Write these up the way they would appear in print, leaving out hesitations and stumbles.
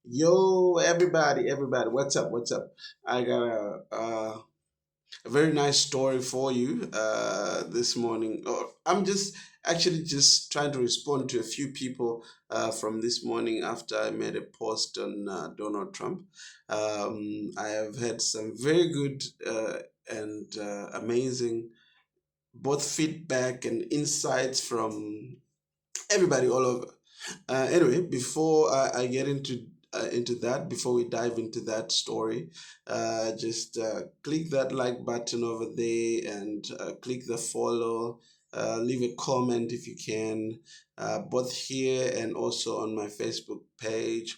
Yo, everybody, what's up? What's up? I got a very nice story for you this morning. I'm just actually just trying to respond to a few people from this morning after I made a post on Donald Trump. I have had some very good and amazing both feedback and insights from everybody all over. Anyway, before I get into that, before we dive into that story, just click that like button over there and click the follow. Leave a comment if you can, both here and also on my Facebook page.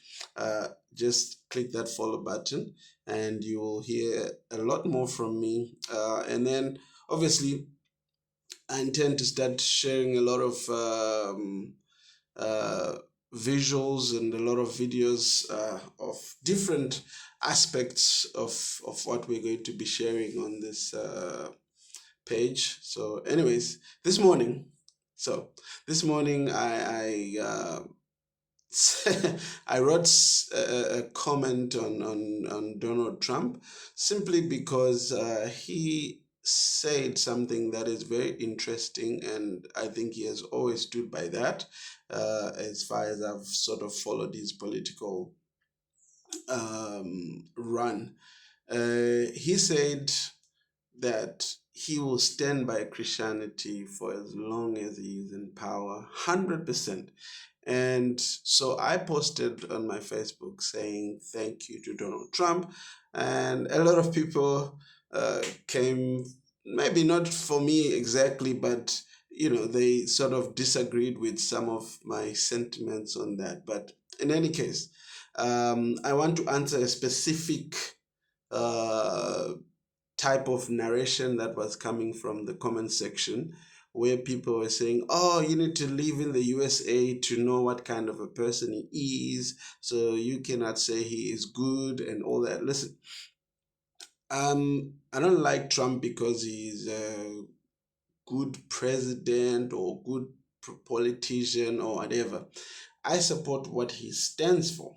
Just click that follow button, and you will hear a lot more from me. And then, obviously, I intend to start sharing a lot of uh, visuals and a lot of videos of different aspects of what we're going to be sharing on this page. So, anyways, this morning I wrote a comment on Donald Trump simply because he said something that is very interesting, and I think he has always stood by that as far as I've sort of followed his political run. He said that he will stand by Christianity for as long as he is in power, 100%. And so I posted on my Facebook saying thank you to Donald Trump. And a lot of people came, maybe not for me exactly, but they sort of disagreed with some of my sentiments on that. But in any case, I want to answer a specific uh, type of narration that was coming from the comment section, where people were saying, "Oh, you need to live in the USA to know what kind of a person he is, so you cannot say he is good and all that." Listen, I don't like Trump because he's a good president or good politician or whatever. I support what he stands for.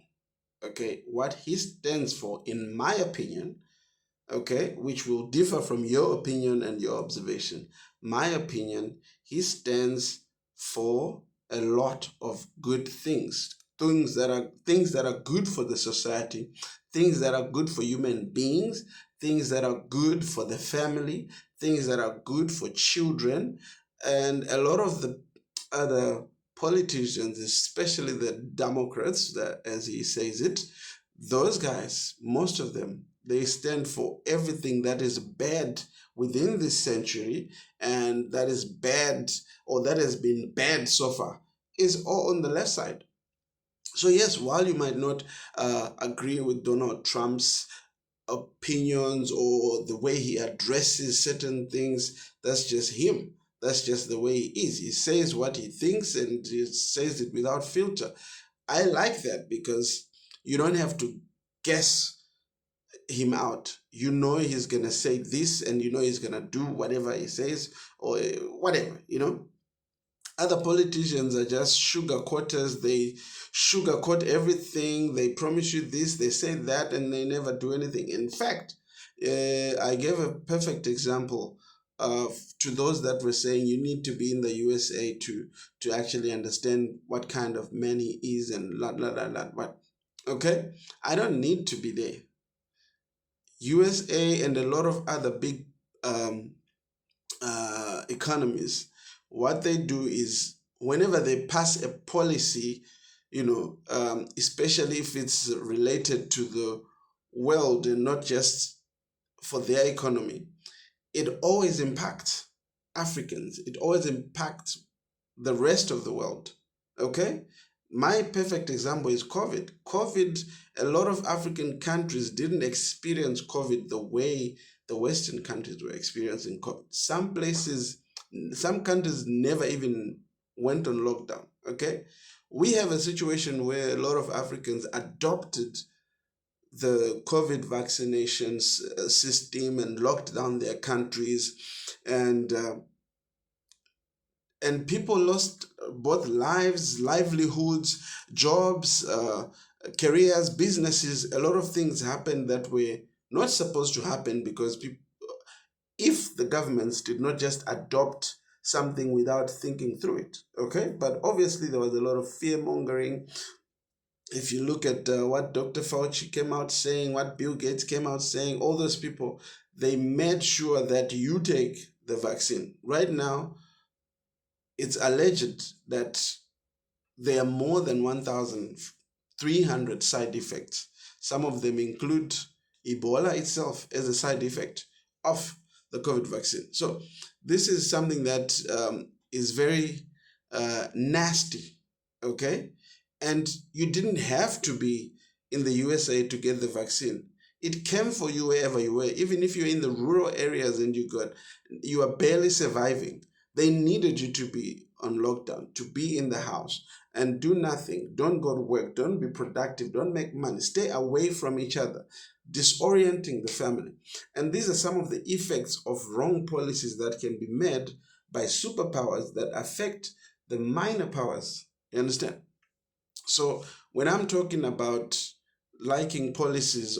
Okay, what he stands for, in my opinion, okay, which will differ from your opinion and your observation. My opinion, he stands for a lot of good things. Things that are good for the society, things that are good for human beings, things that are good for the family, things that are good for children, and a lot of the other politicians, especially the Democrats, that, as he says it, those guys, most of them, they stand for everything that is bad within this century, and that is bad, or that has been bad so far, is all on the left side. So, yes, while you might not agree with Donald Trump's opinions or the way he addresses certain things, that's just him. That's just the way he is. He says what he thinks and he says it without filter. I like that because you don't have to guess him out. You know he's gonna say this, and you know he's gonna do whatever he says, or whatever. Other politicians are just sugarcoaters. They sugarcoat everything. They promise you this, they say that, and they never do anything. In fact, I gave a perfect example to those that were saying you need to be in the USA to actually understand what kind of man he is and la la la la. But okay, I don't need to be there. USA and a lot of other big um, economies, what they do is whenever they pass a policy, especially if it's related to the world and not just for their economy, it always impacts Africans. It always impacts the rest of the world. Okay? My perfect example is COVID. COVID, a lot of African countries didn't experience COVID the way the Western countries were experiencing COVID. Some countries never even went on lockdown. Okay? We have a situation where a lot of Africans adopted the COVID vaccinations system and locked down their countries, and people lost both lives, livelihoods, jobs, careers, businesses, a lot of things happened that were not supposed to happen because people, if the governments did not just adopt something without thinking through it. Okay, but obviously there was a lot of fear mongering. If you look at what Dr. Fauci came out saying, what Bill Gates came out saying, all those people, they made sure that you take the vaccine. Right now, it's alleged that there are more than 1,300 side effects. Some of them include Ebola itself as a side effect of the COVID vaccine. So, this is something that is very nasty, okay? And you didn't have to be in the USA to get the vaccine. It came for you wherever you were, even if you're in the rural areas and you are barely surviving. They needed you to be on lockdown, to be in the house and do nothing. Don't go to work. Don't be productive. Don't make money. Stay away from each other, disorienting the family. And these are some of the effects of wrong policies that can be made by superpowers that affect the minor powers. You understand? So when I'm talking about liking policies,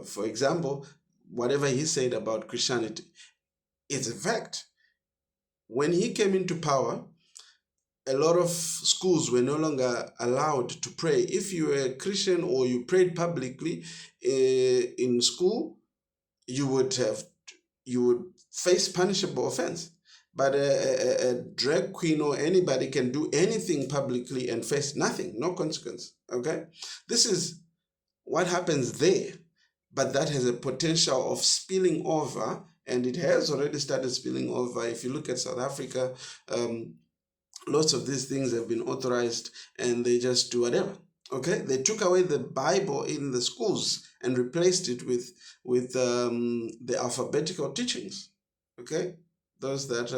for example, whatever he said about Christianity, it's a fact. When he came into power, a lot of schools were no longer allowed to pray. If you were a Christian or you prayed publicly in school, you would have you would face punishable offense. But a drag queen or anybody can do anything publicly and face nothing, no consequence. Okay, this is what happens there, but that has a potential of spilling over, and it has already started spilling over. If you look at South Africa, lots of these things have been authorized and they just do whatever. Okay, they took away the Bible in the schools and replaced it with the alphabetical teachings. Okay, those that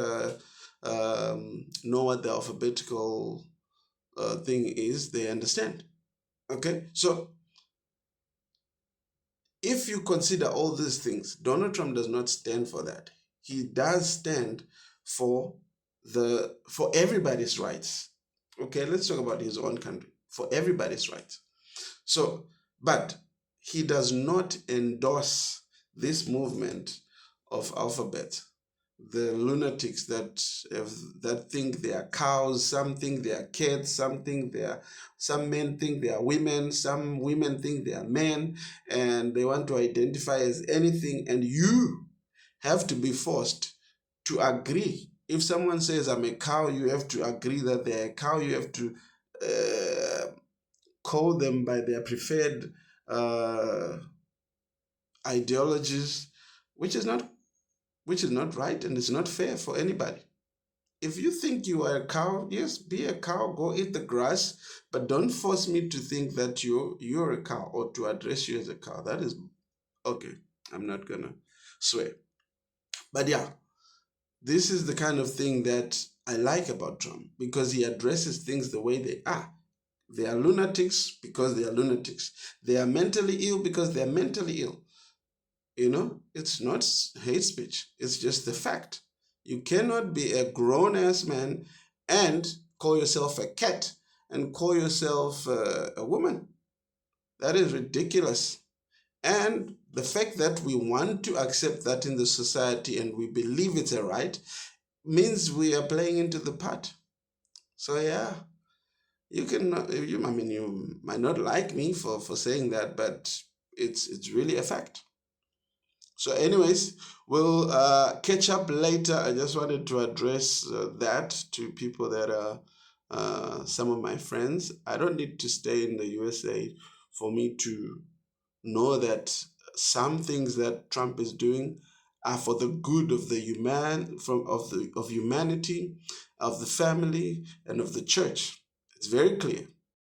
know what the alphabetical thing is, they understand. Okay, so if you consider all these things, Donald Trump does not stand for that. He does stand for for everybody's rights. Okay, let's talk about his own country. For everybody's rights. So, but he does not endorse this movement of alphabet. The lunatics that think they are cows, some think they are cats, some men think they are women, some women think they are men, and they want to identify as anything, and you have to be forced to agree. If someone says I'm a cow, you have to agree that they're a cow. You have to call them by their preferred uh, ideologies, which is not right, and it's not fair for anybody. If you think you are a cow, yes, be a cow, go eat the grass, but don't force me to think that you're a cow or to address you as a cow. That is okay. I'm not gonna swear. But yeah, this is the kind of thing that I like about Trump because he addresses things the way they are. They are lunatics because they are lunatics. They are mentally ill because they are mentally ill. You know, it's not hate speech, it's just the fact. You cannot be a grown ass man and call yourself a cat and call yourself a woman. That is ridiculous. And the fact that we want to accept that in the society and we believe it's a right means we are playing into the part. So yeah, you can you I mean you might not like me for saying that, but it's really a fact. So, anyways, we'll catch up later. I just wanted to address that to people that are some of my friends. I don't need to stay in the USA for me to know that some things that Trump is doing are for the good of the of humanity, of the family, and of the church. It's very clear.